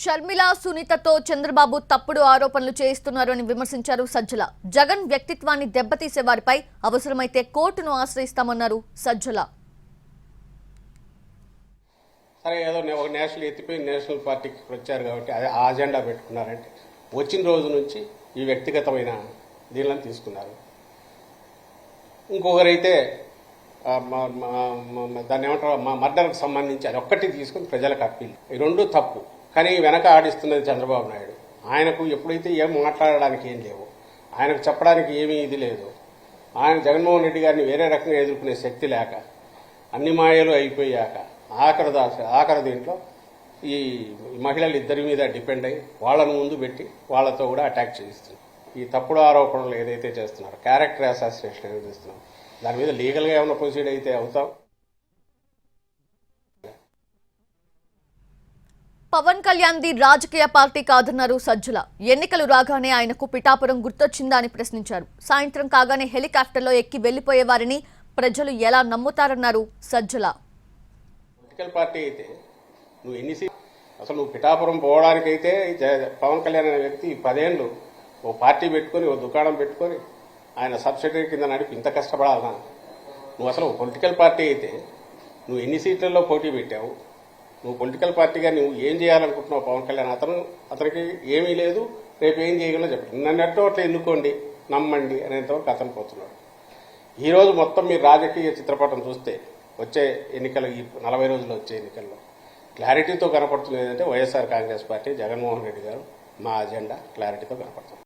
షర్మిల సునీతతో చంద్రబాబు తప్పుడు ఆరోపణలు చేయిస్తున్నారు అని విమర్శించారు సజ్జల. జగన్ వ్యక్తిత్వాన్ని దెబ్బతీసే వారిపై అవసరమైతే కోర్టును ఆశ్రయిస్తామన్నారు సజ్జల. సరే ఏదో ఒక నేషనల్ ఎత్తిపోయి నేషనల్ పార్టీకి వచ్చారు కాబట్టి అదే ఆ అజెండా పెట్టుకున్నారంటే వచ్చిన రోజు నుంచి ఈ వ్యక్తిగతమైన దీనిలను తీసుకున్నారు. ఇంకొకరైతే దాన్ని ఏమంటారు మా మర్డర్కి సంబంధించి అది ఒక్కటి తీసుకుని ప్రజలకు అప్పీల్. ఈ రెండు తప్పు. కానీ వెనక ఆడిస్తున్నది చంద్రబాబు నాయుడు. ఆయనకు ఎప్పుడైతే ఏం మాట్లాడడానికి ఏం లేవు, ఆయనకు చెప్పడానికి ఏమీ ఇది లేదు, ఆయన జగన్మోహన్ రెడ్డి గారిని వేరే రకంగా ఎదుర్కొనే శక్తి లేక అన్ని మాయలు అయిపోయాక ఆఖరి దీంట్లో ఈ మహిళలు ఇద్దరి మీద డిపెండ్ అయ్యి వాళ్ళను ముందు పెట్టి వాళ్ళతో కూడా అటాక్ చేయిస్తున్నారు. ఈ తప్పుడు ఆరోపణలు ఏదైతే చేస్తున్నారో క్యారెక్టర్ అసాసినేషన్ ఏదైతే చేస్తున్నాం దాని మీద లీగల్గా ఏమైనా ప్రొసీడ్ అయితే అవుతాం. పవన్ కళ్యాణ్ ది రాజకీయ పార్టీ కాదన్నారు సజ్జల. ఎన్నికలు రాగానే ఆయనకు పిఠాపురం గుర్తొచ్చిందా అని ప్రశ్నించారు. సాయంత్రం కాగానే హెలికాప్టర్లో ఎక్కి వెళ్లిపోయే వారిని ప్రజలు ఎలా నమ్ముతారన్నారు సజ్జల. పొలిటికల్ పార్టీ అయితే నువ్వు పిఠాపురం పోవడానికైతే పవన్ కళ్యాణ్ అనే వ్యక్తి 10 ఏళ్ళు ఓ పార్టీ పెట్టుకొని ఓ దుకాణం పెట్టుకొని ఆయన సబ్సిడరీ కింద నడిపి ఇంత కష్టపడాలన్నా? నువ్వు అసలు పొలిటికల్ పార్టీ అయితే నువ్వు ఎన్ని సీట్లలో పోటీ పెట్టావు? నువ్వు పొలిటికల్ పార్టీగా నువ్వు ఏం చేయాలనుకుంటున్నావు? పవన్ కళ్యాణ్ అతనికి ఏమీ లేదు, రేపు ఏం చేయగలనో చెప్పండి, నన్నట్టు అట్లా ఎన్నుకోండి, నమ్మండి అనేంతవరకు అతను పోతున్నాడు. ఈరోజు మొత్తం మీరు రాజకీయ చిత్రపటం చూస్తే వచ్చే ఎన్నికలు ఈ 40 రోజుల్లో వచ్చే ఎన్నికల్లో క్లారిటీతో కనపడుతుంది ఏంటంటే వైఎస్ఆర్ కాంగ్రెస్ పార్టీ, జగన్మోహన్ రెడ్డి గారు మా అజెండా క్లారిటీతో కనపడుతుంది.